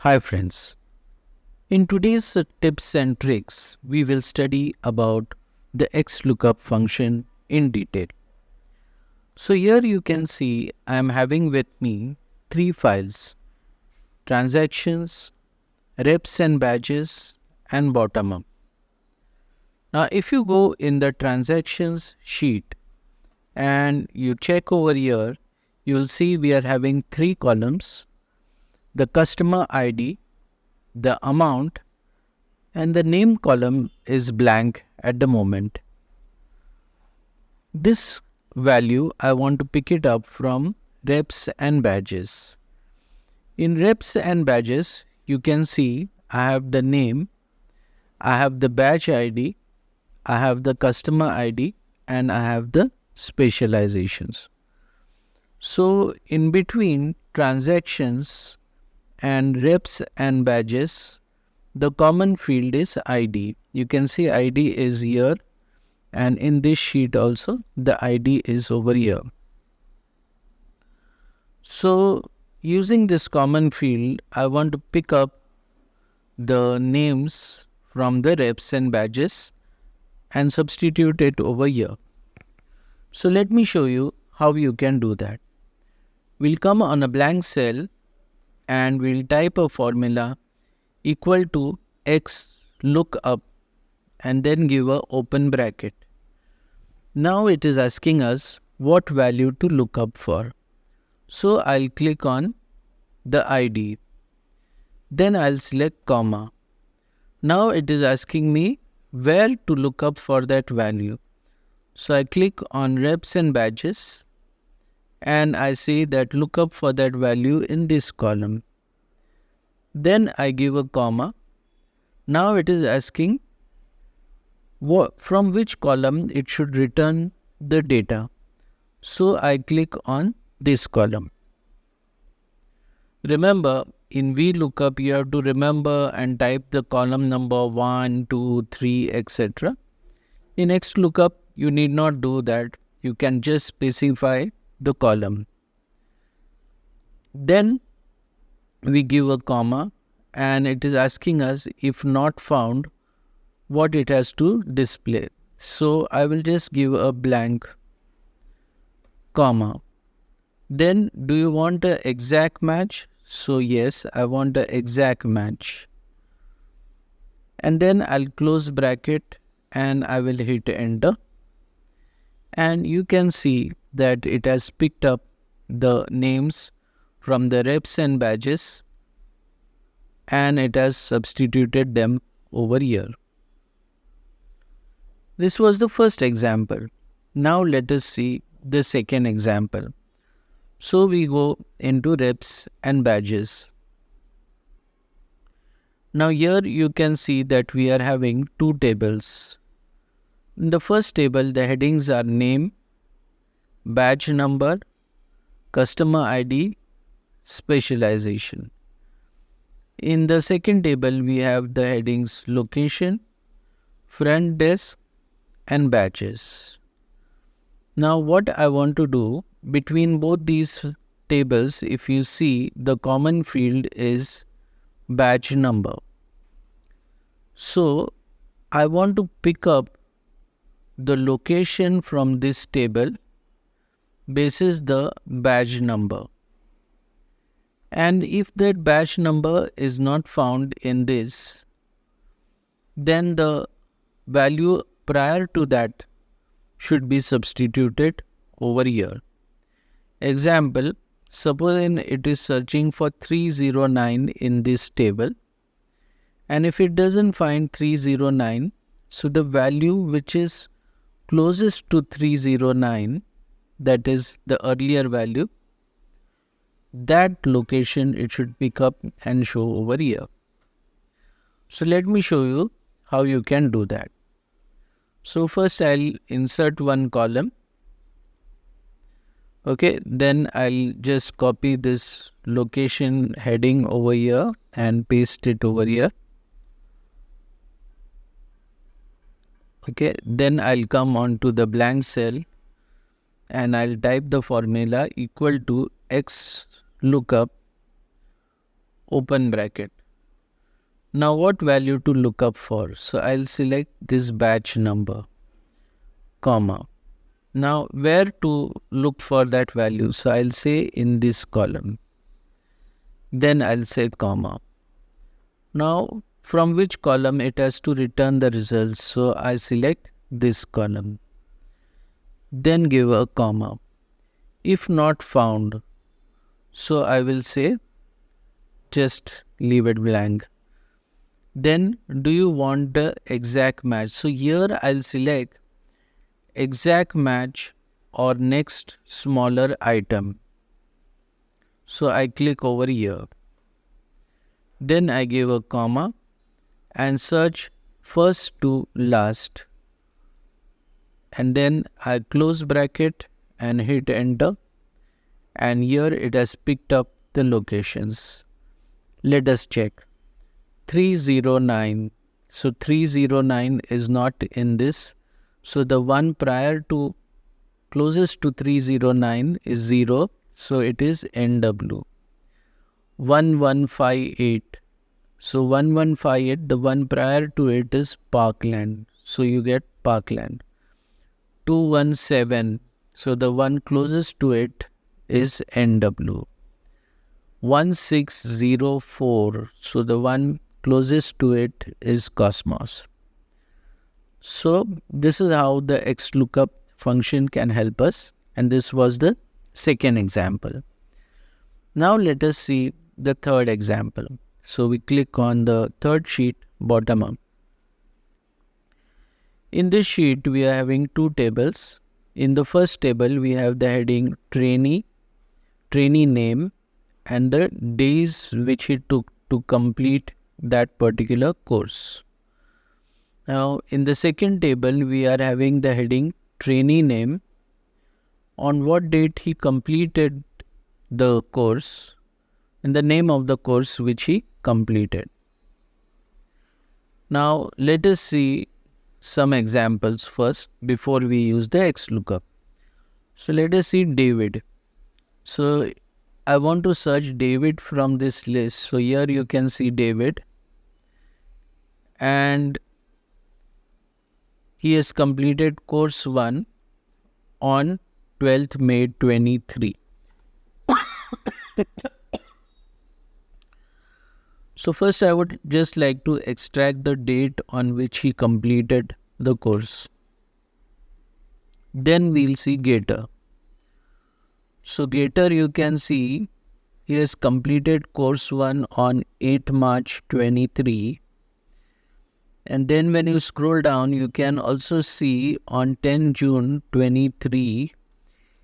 Hi friends, in today's tips and tricks, we will study about the Xlookup function in detail. So here you can see I am having with me three files: transactions, reps and badges, and bottom up. Now if you go in the transactions sheet and you check over here, you will see we are having three columns: the customer ID, the amount, and the name column is blank at the moment. This value I want to pick it up from reps and badges. In reps and badges, you can see I have the name, I have the badge ID, I have the customer ID, and I have the specializations. So in between transactions and reps and badges, the common field is ID. You can see ID is here, and in this sheet also the ID is over here. So using this common field, I want to pick up the names from the reps and badges and substitute it over here. So let me show you how you can do that. We'll come on a blank cell and we'll type a formula equal to Xlookup and then give a open bracket. Now it is asking us what value to look up for. So I'll click on the ID. Then I'll select comma. Now it is asking me where to look up for that value. So I click on reps and badges and I say that look up for that value in this column. Then I give a comma. Now it is asking from which column it should return the data. So I click on this column. Remember, in VLOOKUP, you have to remember and type the column number 1, 2, 3, etc. In Xlookup, you need not do that. You can just specify the column. Then we give a comma and it is asking us if not found what it has to display. So I will just give a blank comma. Then do you want an exact match? So yes, I want the exact match. And then I'll close bracket and I will hit enter. And you can see that it has picked up the names from the reps and badges and it has substituted them over here. This was the first example. Now let us see the second example. So we go into reps and badges. Now here you can see that we are having two tables. In the first table, the headings are name, badge number, customer ID, specialization. In the second table, we have the headings location, front desk, and badges. Now what I want to do, between both these tables, if you see, the common field is badge number. So I want to pick up the location from this table basis the badge number. And if that badge number is not found in this, then the value prior to that should be substituted over here. Example, suppose it is searching for 309 in this table, and if it doesn't find 309, so the value which is closest to 309, that is the earlier value, that location it should pick up and show over here. So let me show you how you can do that. So first I'll insert one column. Okay, then I'll just copy this location heading over here and paste it over here. Okay, then I'll come on to the blank cell and I'll type the formula equal to Xlookup open bracket. Now what value to look up for? So I'll select this batch number, comma. Now where to look for that value? So I'll say in this column. Then I'll say comma. Now from which column it has to return the results? So I select this column. Then give a comma. If not found, so I will say just leave it blank. Then do you want the exact match? So here I'll select exact match or next smaller item. So I click over here. Then I give a comma and search first to last. And then I close bracket and hit enter. And here it has picked up the locations. Let us check. 309. So 309 is not in this. So the one prior to closest to 309 is 0. So it is NW. 1158. So 1158, the one prior to it is Parkland. So you get Parkland. 217. So the one closest to it is NW. 1604. So the one closest to it is Cosmos. So this is how the Xlookup function can help us. And this was the second example. Now let us see the third example. So we click on the third sheet, bottom up. In this sheet, we are having two tables. In the first table, we have the heading trainee name, and the days which he took to complete that particular course. Now, in the second table, we are having the heading trainee name, on what date he completed the course, and the name of the course which he completed. Now, let us see some examples first before we use the Xlookup. So, let us see David. So, I want to search David from this list. So, here you can see David. And he has completed course 1 on 12th May 23. So first I would just like to extract the date on which he completed the course. Then we'll see Gator. So Gator, you can see he has completed course 1 on 8th March 23. And then when you scroll down, you can also see on 10 June 23,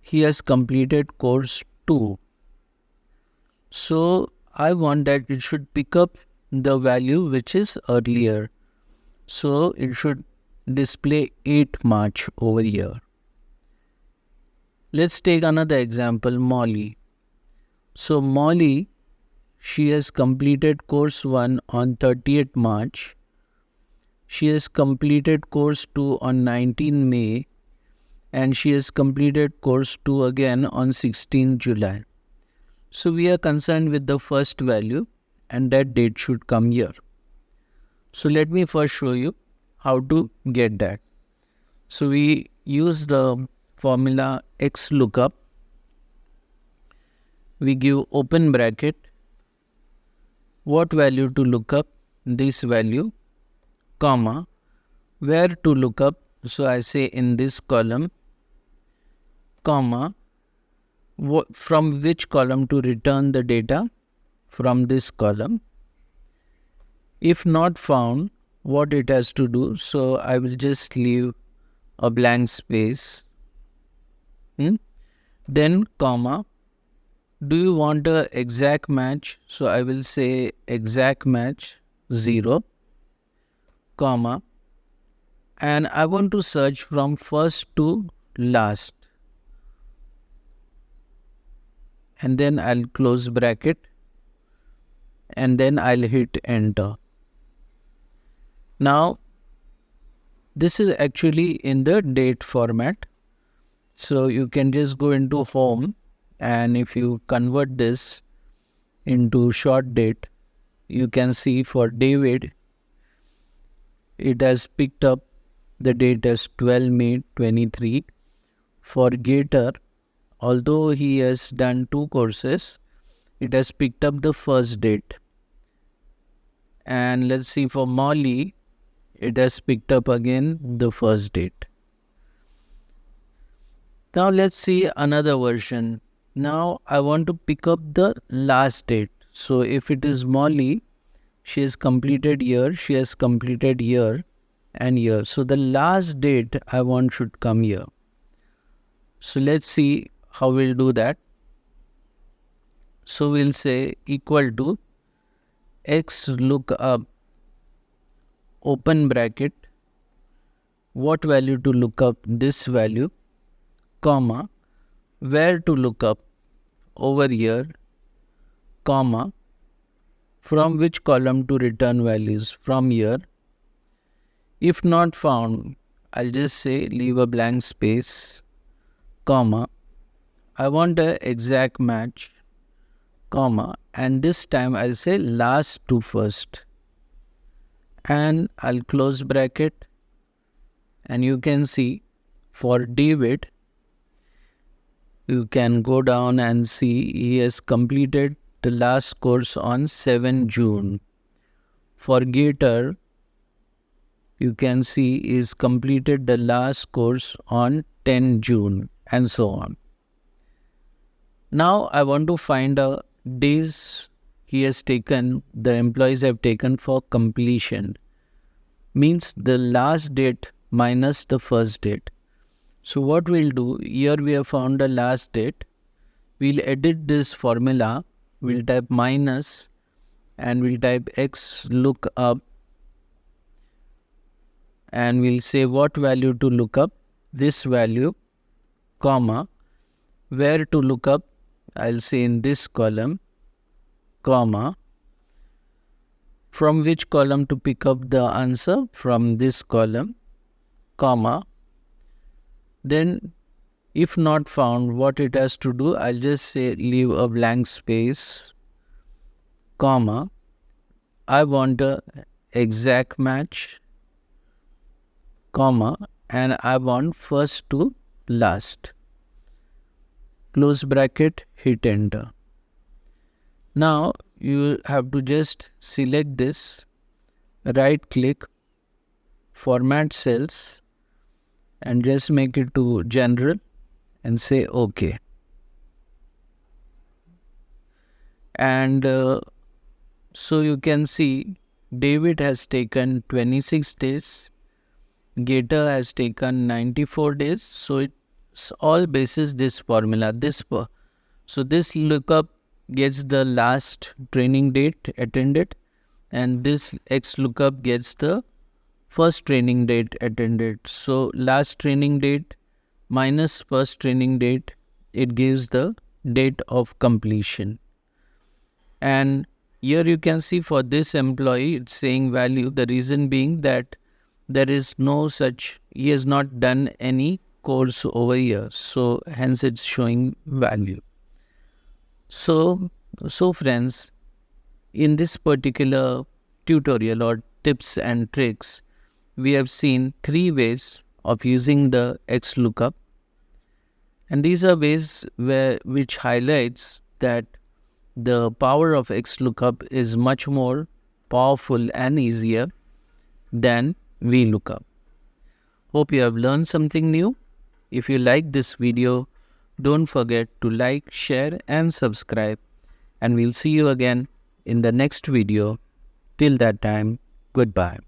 he has completed course 2. So I want that it should pick up the value which is earlier. So it should display 8 March over here. Let's take another example, Molly. So Molly, she has completed course 1 on 30th March. She has completed course 2 on 19 May. And she has completed course 2 again on 16 July. So we are concerned with the first value, and that date should come here. So let me first show you how to get that. So we use the formula Xlookup. We give open bracket. What value to look up? This value, comma. Where to look up? So I say in this column, comma. From which column to return the data? From this column. If not found, what it has to do? So I will just leave a blank space. Then comma. Do you want a exact match? So I will say exact match 0, comma. And I want to search from first to last. And then I'll close bracket, and then I'll hit enter. Now, this is actually in the date format. So you can just go into home, and if you convert this into short date, you can see for David, it has picked up the date as 12 May 23. For Gator, although he has done 2 courses, it has picked up the first date. And let's see for Molly, it has picked up again the first date. Now let's see another version. Now I want to pick up the last date. So if it is Molly, she has completed year, she has completed year and year. So the last date I want should come here. So let's see how we'll do that. So we'll say equal to Xlookup, open bracket, what value to look up, this value, comma, where to look up, over here, comma, from which column to return values, from here. If not found, I'll just say leave a blank space, comma, I want an exact match, comma, and this time I'll say last to first. And I'll close bracket, and you can see for David, you can go down and see he has completed the last course on 7 June. For Gator, you can see he's completed the last course on 10 June and so on. Now I want to find out days he has taken, the employees have taken for completion. Means the last date minus the first date. So what we'll do, here we have found the last date. We'll edit this formula. We'll type minus and we'll type Xlookup and we'll say what value to look up, this value, comma, where to look up, I'll say in this column, comma, from which column to pick up the answer, from this column, comma. Then if not found, what it has to do, I'll just say leave a blank space, comma, I want a exact match, comma, and I want first to last. Close bracket, hit enter. Now you have to just select this, right click, format cells, and just make it to general and say OK. And so you can see David has taken 26 days, Gator has taken 94 days. So it's all basis this formula. So this lookup gets the last training date attended, and this Xlookup gets the first training date attended. So last training date minus first training date, it gives the date of completion. And here you can see for this employee, it's saying value. The reason being that there is no such, he has not done any course over here. So hence it's showing value. So friends, in this particular tutorial or tips and tricks, we have seen 3 ways of using the Xlookup. And these are ways which highlights that the power of Xlookup is much more powerful and easier than VLOOKUP. Hope you have learned something new. If you like this video, don't forget to like, share and subscribe. And we'll see you again in the next video. Till that time, goodbye.